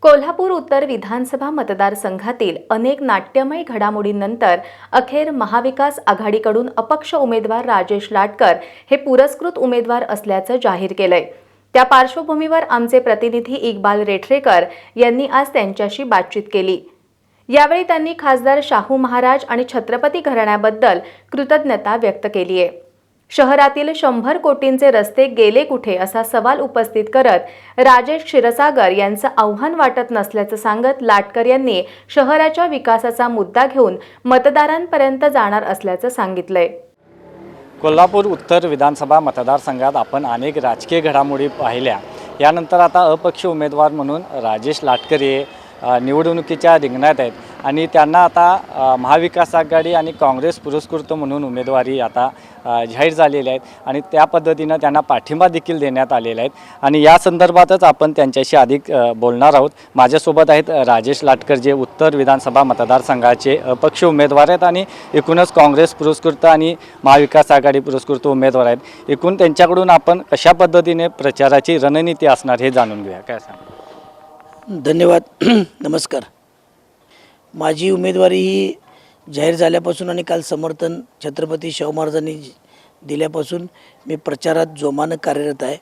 कोल्हापूर उत्तर विधानसभा मतदारसंघातील अनेक नाट्यमय घडामोडींनंतर अखेर महाविकास आघाडीकडून अपक्ष उमेदवार राजेश लाटकर हे पुरस्कृत उमेदवार असल्याचं जाहीर केलंय। त्या पार्श्वभूमीवर आमचे प्रतिनिधी इक्बाल रेठरेकर यांनी आज त्यांच्याशी बातचीत केली। यावेळी त्यांनी खासदार शाहू महाराज आणि छत्रपती घराण्याबद्दल कृतज्ञता व्यक्त केली आहे। शहरातील 100 कोटींचे रस्ते गेले कुठे असा सवाल उपस्थित करत राजेश क्षीरसागर यांचं आव्हान वाटत नसल्याचं सांगत लाटकर यांनी शहराच्या विकासाचा मुद्दा घेऊन मतदारांपर्यंत जाणार असल्याचं सांगितलंय। कोल्हापूर उत्तर विधानसभा मतदारसंघात आपण अनेक राजकीय घडामोडी पाहिल्या। यानंतर आता अपक्ष उमेदवार म्हणून राजेश लाटकर हे निवडणुकीच्या रिंगणात आहेत आणि त्यांना आता महाविकास आघाडी आणि काँग्रेस पुरस्कृत म्हणून उमेदवारी आता जाहीर झालेल्या आहेत आणि त्या पद्धतीनं त्यांना पाठिंबा देखील देण्यात आलेला आहे आणि या संदर्भातच आपण त्यांच्याशी अधिक बोलणार आहोत। माझ्यासोबत आहेत राजेश लाटकर, जे उत्तर विधानसभा मतदारसंघाचे अपक्ष उमेदवार आहेत आणि एकूणच काँग्रेस पुरस्कृत आणि महाविकास आघाडी पुरस्कृत उमेदवार आहेत। एकूण त्यांच्याकडून आपण कशा पद्धतीने प्रचाराची रणनीती असणार हे जाणून घेऊया। काय सांगा? धन्यवाद। नमस्कार। माझी उमेदवारी ही जाहीर झाल्यापासून आणि काल समर्थन छत्रपती शाहू महाराजांनी दिल्यापासून मी प्रचारात जोमानं कार्यरत आहे।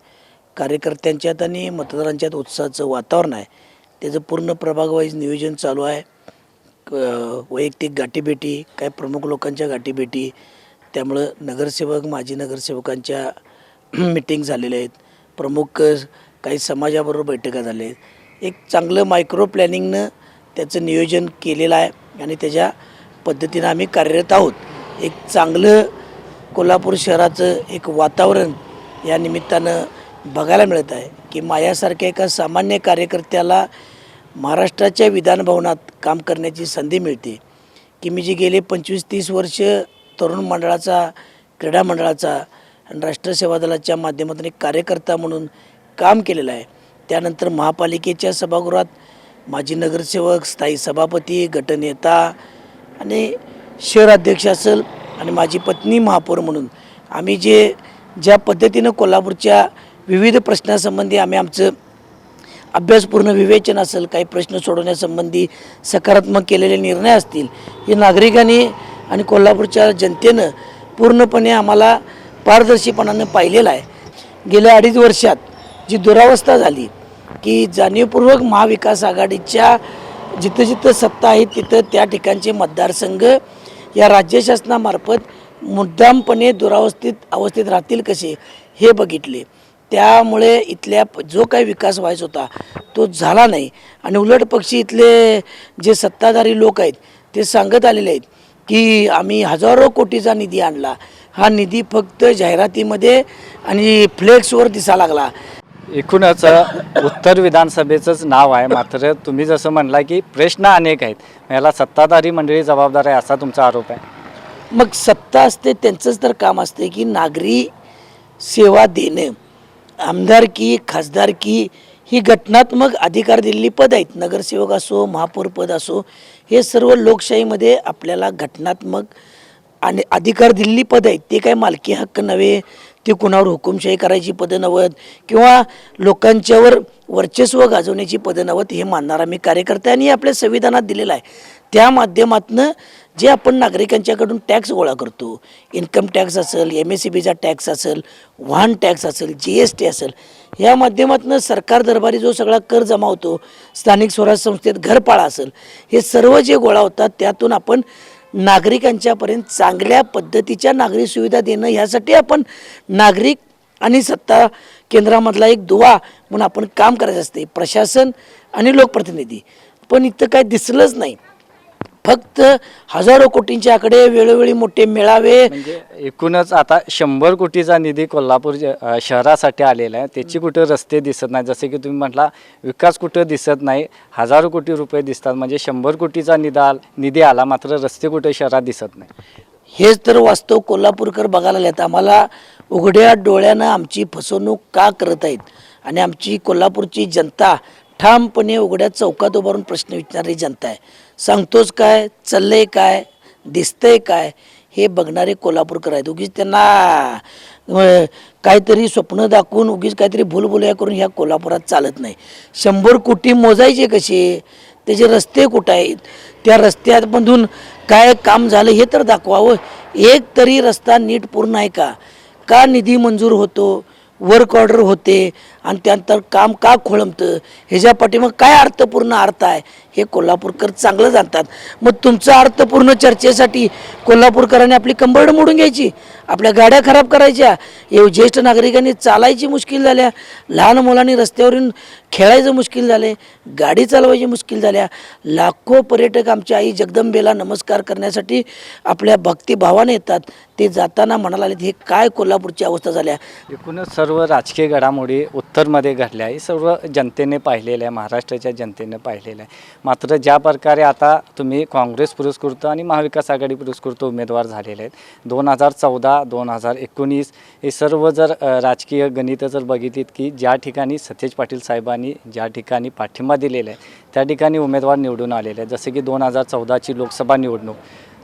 कार्यकर्त्यांच्यात आणि मतदारांच्यात उत्साहाचं वातावरण आहे। त्याचं पूर्ण प्रभाग वाईज नियोजन चालू आहे। वैयक्तिक गाठीभेटी, काही प्रमुख लोकांच्या गाठीभेटी, त्यामुळं नगरसेवक माजी नगरसेवकांच्या मीटिंग झालेल्या आहेत। प्रमुख काही समाजाबरोबर बैठका झाल्या आहेत। एक चांगलं मायक्रो प्लॅनिंगनं त्याचं नियोजन केलेलं आहे आणि त्याच्या पद्धतीनं आम्ही कार्यरत आहोत। एक चांगलं कोल्हापूर शहराचं एक वातावरण या निमित्तानं बघायला मिळत आहे की माझ्यासारख्या एका सामान्य कार्यकर्त्याला महाराष्ट्राच्या विधानभवनात काम करण्याची संधी मिळते की मी जी गेले 25-30 वर्ष तरुण मंडळाचा, क्रीडा मंडळाचा आणि राष्ट्रीय सेवा दलाच्या माध्यमातून एक कार्यकर्ता म्हणून काम केलेलं आहे। त्यानंतर महापालिकेच्या सभागृहात माजी नगरसेवक, स्थायी सभापती, गटनेता आणि शहराध्यक्ष असेल आणि माझी पत्नी महापौर म्हणून आम्ही ज्या पद्धतीनं कोल्हापूरच्या विविध प्रश्नासंबंधी आम्ही आमचं अभ्यासपूर्ण विवेचन असेल, काही प्रश्न सोडवण्यासंबंधी सकारात्मक केलेले निर्णय असतील, हे नागरिकांनी आणि कोल्हापूरच्या जनतेनं पूर्णपणे आम्हाला पारदर्शीपणानं पाहिलेलं आहे। गेल्या 2.5 वर्षात जी दुरावस्था झाली की जाणीवपूर्वक महाविकास आघाडीच्या जिथं जिथं सत्ता आहे तिथं त्या ठिकाणचे मतदारसंघ या राज्य शासनामार्फत मुद्दामपणे अवस्थेत राहतील कसे हे बघितले। त्यामुळे इथल्या जो काही विकास व्हायचा होता तो झाला नाही आणि उलट पक्षी इथले जे सत्ताधारी लोक आहेत ते सांगत आलेले आहेत की आम्ही हजारो कोटीचा निधी आणला, हा निधी फक्त जाहिरातीमध्ये आणि फ्लेक्सवर दिसा लागला। एकूणच उत्तर विधानसभेचंच नाव आहे, मात्र तुम्ही जसं म्हणला की प्रश्न अनेक आहेत, याला सत्ताधारी मंडळी जबाबदार आहे असा तुमचा आरोप आहे। मग सत्ता असते त्यांचंच तर काम असते की नागरी सेवा देणं। आमदारकी, खासदारकी ही घटनात्मक अधिकार दिलेली पद आहेत। नगरसेवक असो, महापौर पद असो, हे सर्व लोकशाहीमध्ये आपल्याला घटनात्मक आणि अधिकार दिलेली पद आहेत। ते काय मालकी हक्क नव्हे, ते कुणावर हुकुमशाही करायची पदं नव्हत किंवा लोकांच्यावर वर्चस्व गाजवण्याची पदं नव्हत, हे मानणारा मी कार्यकर्ता आणि आपल्या संविधानात दिलेलं आहे। त्या माध्यमातून जे आपण नागरिकांच्याकडून टॅक्स गोळा करतो, इन्कम टॅक्स असेल, MSCBचा टॅक्स असेल, वाहन टॅक्स असेल, GST असेल, या माध्यमातून सरकार दरबारी जो सगळा कर जमा होतो, स्थानिक स्वराज्य संस्थेत घरपाळा असेल, हे सर्व जे गोळा होतात त्यातून आपण नागरिकांच्यापर्यंत चांगल्या पद्धतीच्या नागरी सुविधा देणं, ह्यासाठी आपण नागरिक आणि सत्ता केंद्रामधला एक दुवा म्हणून आपण काम करायचं असते, प्रशासन आणि लोकप्रतिनिधी। पण इथं काय दिसलंच नाही, फक्त हजारो कोटींचे आकडे, वेळोवेळी मोठे मेळावे। म्हणजे एकूणच आता 100 कोटीचा निधी कोल्हापूर शहरासाठी आलेला आहे, त्याची कुठं रस्ते दिसत नाही, जसे की तुम्ही म्हटला विकास कुठं दिसत नाही, हजारो कोटी रुपये दिसतात, म्हणजे 100 कोटीचा निधी आला मात्र रस्ते कुठे शहरात दिसत नाही। हेच तर वास्तव कोल्हापूरकर बघायला लागलेत। आम्हाला उघड्या डोळ्यानं आमची फसवणूक का करत आहेत आणि आमची कोल्हापूरची जनता ठामपणे उघड्या चौकात उभारून प्रश्न विचारणारी जनता आहे। सांगतोच काय, चाललंय काय, दिसतंय काय, हे बघणारे कोल्हापूरकर आहेत। उगीच त्यांना काहीतरी स्वप्न दाखवून उगीच काहीतरी भूलभुलया करून ह्या कोल्हापुरात चालत नाही. 100 कोटी मोजायचे कसे, त्याचे रस्ते कुठं आहेत, त्या रस्त्यामधून काय काम झालं हे तर दाखवावं. एक तरी रस्ता नीट पूर्ण आहे का निधी मंजूर होतो, वर्क ऑर्डर होते आणि त्यानंतर काम का खोळंबतं, ह्याच्या पाठीमाग काय अर्थपूर्ण अर्थ आहे हे कोल्हापूरकर चांगलं जाणतात. मग तुमचा अर्थपूर्ण चर्चेसाठी कोल्हापूरकरांनी आपली कंबरड मोडून घ्यायची, आपल्या गाड्या खराब करायच्या, ज्येष्ठ नागरिकांनी चालायची मुश्किल झाल्या, लहान मुलांनी रस्त्यावरून खेळायचं मुश्किल झाले, गाडी चालवायची मुश्किल झाल्या. लाखो पर्यटक आमच्या आई जगदंबेला नमस्कार करण्यासाठी आपल्या भक्तिभावाने येतात. ते जाताना म्हणायला लागले हे काय कोल्हापूरची अवस्था झाल्या. एकूणच सर्व राजकीय घडामोडी उत्तरमध्ये घडल्या हे सर्व जनतेने पाहिलेलं आहे, महाराष्ट्राच्या जनतेने पाहिलेलं आहे. मात्र ज्या प्रकारे आता तुम्ही काँग्रेस पुरस्कृत आणि महाविकास आघाडी पुरस्कृत उमेदवार झालेले आहेत, 2014 2019 हे सर्व जर राजकीय गणितं जर बघितलीत की ज्या ठिकाणी सतेज पाटील साहेबांनी ज्या ठिकाणी पाठिंबा दिलेला आहे त्या ठिकाणी उमेदवार निवडून आलेले आहेत. जसे की 2014ची लोकसभा निवडणूक,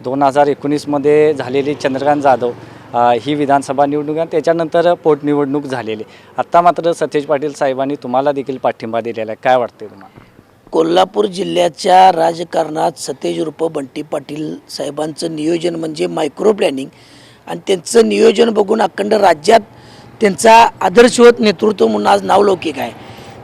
2019मध्ये झालेली चंद्रकांत जाधव ही विधानसभा निवडणूक आणि त्याच्यानंतर पोटनिवडणूक झालेली. आत्ता मात्र सतेज पाटील साहेबांनी तुम्हाला देखील पाठिंबा दिलेला आहे, काय वाटते तुम्हाला? कोल्हापूर जिल्ह्याच्या राजकारणात सतेज उर्फ बंटी पाटील साहेबांचं नियोजन म्हणजे मायक्रो प्लॅनिंग आणि त्यांचं नियोजन बघून अखंड राज्यात त्यांचा आदर्शवत नेतृत्व म्हणून आज नावलौकिक आहे.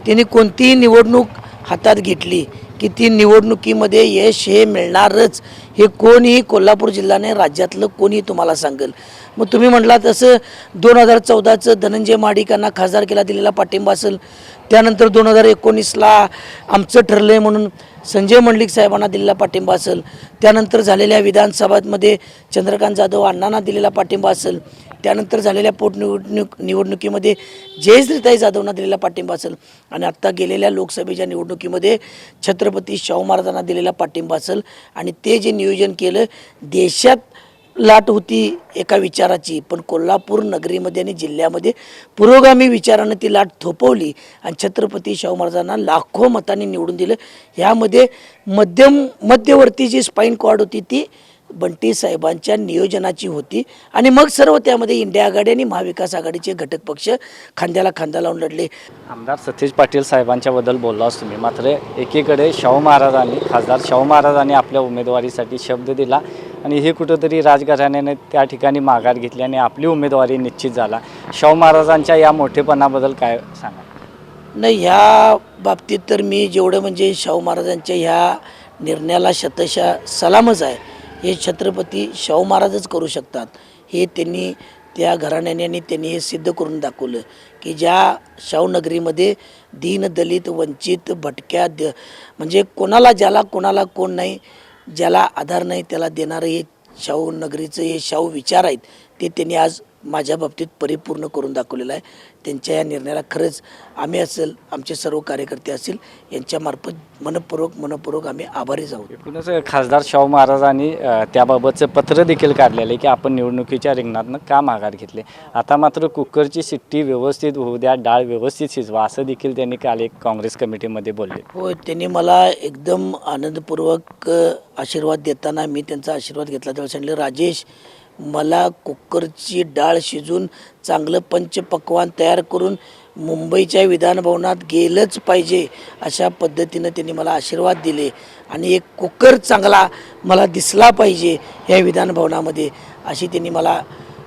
त्यांनी कोणतीही निवडणूक हातात घेतली की ती निवडणुकीमध्ये यश हे मिळणारच, हे कोणीही कोल्हापूर जिल्ह्याने राज्यातलं कोणी तुम्हाला सांगेल. मग तुम्ही म्हटला तसं 2014चं धनंजय महाडिकांना खासदारकीला दिलेला पाठिंबा असेल, त्यानंतर 2019ला आमचं ठरलं आहे म्हणून संजय मंडलिक साहेबांना दिलेला पाठिंबा असेल, त्यानंतर झालेल्या विधानसभामध्ये चंद्रकांत जाधव अण्णांना दिलेला पाठिंबा असेल, त्यानंतर झालेल्या निवडणुकीमध्ये जयश्रीताई जाधवना दिलेला पाठिंबा असेल आणि आत्ता गेलेल्या लोकसभेच्या निवडणुकीमध्ये छत्रपती शाहू महाराजांना दिलेला पाठिंबा असेल. आणि ते जे नियोजन केलं, देशात लाट होती एका विचाराची, पण कोल्हापूर नगरीमध्ये आणि जिल्ह्यामध्ये पुरोगामी विचारानं ती लाट थोपवली आणि छत्रपती शाहू महाराजांना लाखो मतांनी निवडून दिलं. ह्यामध्ये मध्यवर्ती जी स्पाईन कॉर्ड होती ती बंटी साहेबांच्या नियोजनाची होती आणि मग सर्व त्यामध्ये इंडिया आघाडी आणि महाविकास आघाडीचे घटक पक्ष खांद्याला खांदा लावून लढले. आमदार सतेज पाटील साहेबांच्याबद्दल बोललाच तुम्ही, मात्र एकीकडे खासदार शाहू महाराजांनी आपल्या उमेदवारीसाठी शब्द दिला आणि हे कुठंतरी राजघराण्याने त्या ठिकाणी माघार घेतली आणि आपली उमेदवारी निश्चित झाला. शाहू महाराजांच्या या मोठेपणाबद्दल काय सांगा? नाही, ह्या बाबतीत तर मी जेवढं म्हणजे शाहू महाराजांच्या ह्या निर्णयाला शतशः सलामच आहे. हे छत्रपती शाहू महाराजच करू शकतात. हे त्यांनी त्या घराण्याने आणि त्यांनी हे सिद्ध करून दाखवलं की ज्या शाहू नगरीमध्ये दीन दलित वंचित भटक्या म्हणजे कोणाला कोण नाही, ज्याला आधार नाही त्याला देणारं हे शाहू नगरीचं हे शाहू विचार आहेत ते त्यांनी आज माझ्या बाबतीत परिपूर्ण करून दाखवलेलं आहे. त्यांच्या या निर्णयाला खरंच आम्ही असेल, आमचे सर्व कार्यकर्ते असतील, यांच्यामार्फत मनपूर्वक आम्ही आभारी जाऊ. एकूणच खासदार शाहू महाराजांनी त्याबाबतचं पत्र देखील काढलेलं आहे की आपण निवडणुकीच्या रिंगणातनं का माघार घेतले, आता मात्र कुकरची शिट्टी व्यवस्थित होऊ द्या, डाळ व्यवस्थित शिजवा, असं देखील त्यांनी काल एक काँग्रेस कमिटीमध्ये बोलले. हो, त्यांनी मला एकदम आनंदपूर्वक आशीर्वाद देताना मी त्यांचा आशीर्वाद घेतला. त्यावेळी सांगितलं, राजेश, मला कुकरची डाळ शिजून चांगलं पंचपक्वान तयार करून मुंबईच्या विधानभवनात गेलंच पाहिजे, अशा पद्धतीनं त्यांनी मला आशीर्वाद दिले आणि एक कुकर चांगला मला दिसला पाहिजे ह्या विधानभवनामध्ये, अशी त्यांनी मला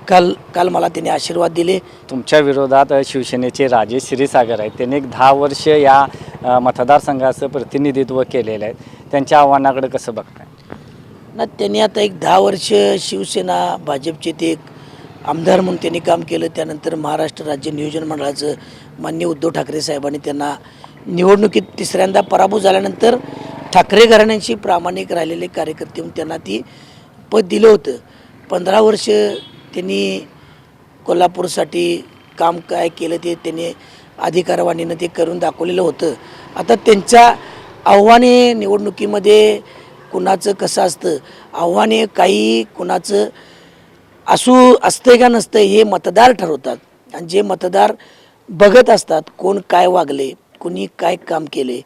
काल मला त्यांनी आशीर्वाद दिले. तुमच्या विरोधात शिवसेनेचे राजेश क्षीरसागर आहेत, त्यांनी एक 10 वर्ष या मतदारसंघाचं प्रतिनिधित्व केलेलं आहे, त्यांच्या आव्हानाकडे कसं बघताय? ना, त्यांनी आता एक 10 वर्ष शिवसेना भाजपचे ते एक आमदार म्हणून त्यांनी काम केलं. त्यानंतर महाराष्ट्र राज्य नियोजन मंडळाचं माननीय उद्धव ठाकरे साहेबांनी त्यांना निवडणुकीत तिसऱ्यांदा पराभूत झाल्यानंतर ठाकरे घराण्यांशी प्रामाणिक राहिलेले कार्यकर्ते म्हणून त्यांना ती पद दिलं होतं. 15 वर्ष त्यांनी कोल्हापूरसाठी काम काय केलं ते त्यांनी अधिकारवाणीनं ते करून दाखवलेलं होतं. आता त्यांच्या आव्हाने निवडणुकीमध्ये कुणाचं कसं असतं, आव्हाने काही कुणाचं असतं का नसतं हे मतदार ठरवतात आणि जे मतदार बघत असतात कोण काय वागले, कोणी काय काम केले,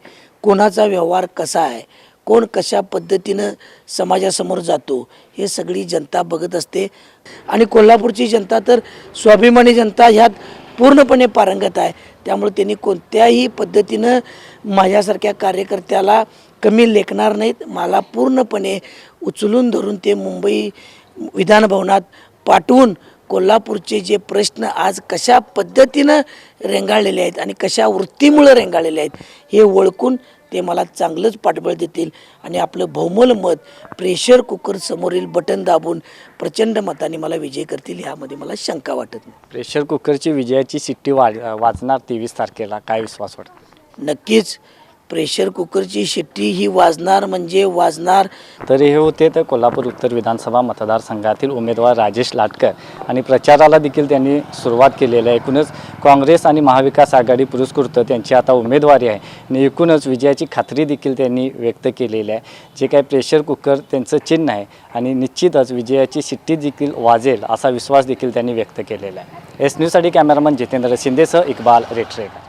कोणाचा व्यवहार कसा आहे, कोण कशा पद्धतीनं समाजासमोर जातो हे सगळी जनता बघत असते. आणि कोल्हापूरची जनता तर स्वाभिमानी जनता ह्यात पूर्णपणे पारंगत आहे. त्यामुळे त्यांनी कोणत्याही पद्धतीनं माझ्यासारख्या कार्यकर्त्याला कमी लेखणार नाहीत. मला पूर्णपणे उचलून धरून ते मुंबई विधानभवनात पाठवून कोल्हापूरचे जे प्रश्न आज कशा पद्धतीनं रेंगाळलेले आहेत आणि कशा वृत्तीमुळे रेंगाळलेले आहेत हे ओळखून ते मला चांगलंच पाठबळ देतील आणि आपलं बहुमोल मत प्रेशर कुकर समोरील बटन दाबून प्रचंड मताने मला विजय करतील ह्यामध्ये मला शंका वाटत नाही. प्रेशर कुकरची विजयाची शिट्टी वाजणार 23 तारखेला, काय विश्वास वाटतो? नक्कीच प्रेशर कुकरची शिट्टी ही वाजणार म्हणजे वाजणार. तर हे होते तर कोल्हापूर उत्तर विधानसभा मतदारसंघातील उमेदवार राजेश लाटकर आणि प्रचाराला देखील त्यांनी सुरुवात केलेली आहे. एकूणच काँग्रेस आणि महाविकास आघाडी पुरस्कृत त्यांची आता उमेदवारी आहे आणि एकूणच विजयाची खात्री देखील त्यांनी व्यक्त केलेली आहे. जे काय प्रेशर कुकर त्यांचं चिन्ह आहे आणि निश्चितच विजयाची शिट्टी देखील वाजेल असा विश्वास देखील त्यांनी व्यक्त केलेला आहे. एस न्यूजसाठी कॅमेरामन जितेंद्र शिंदेसह इक्बाल रेटरेकर.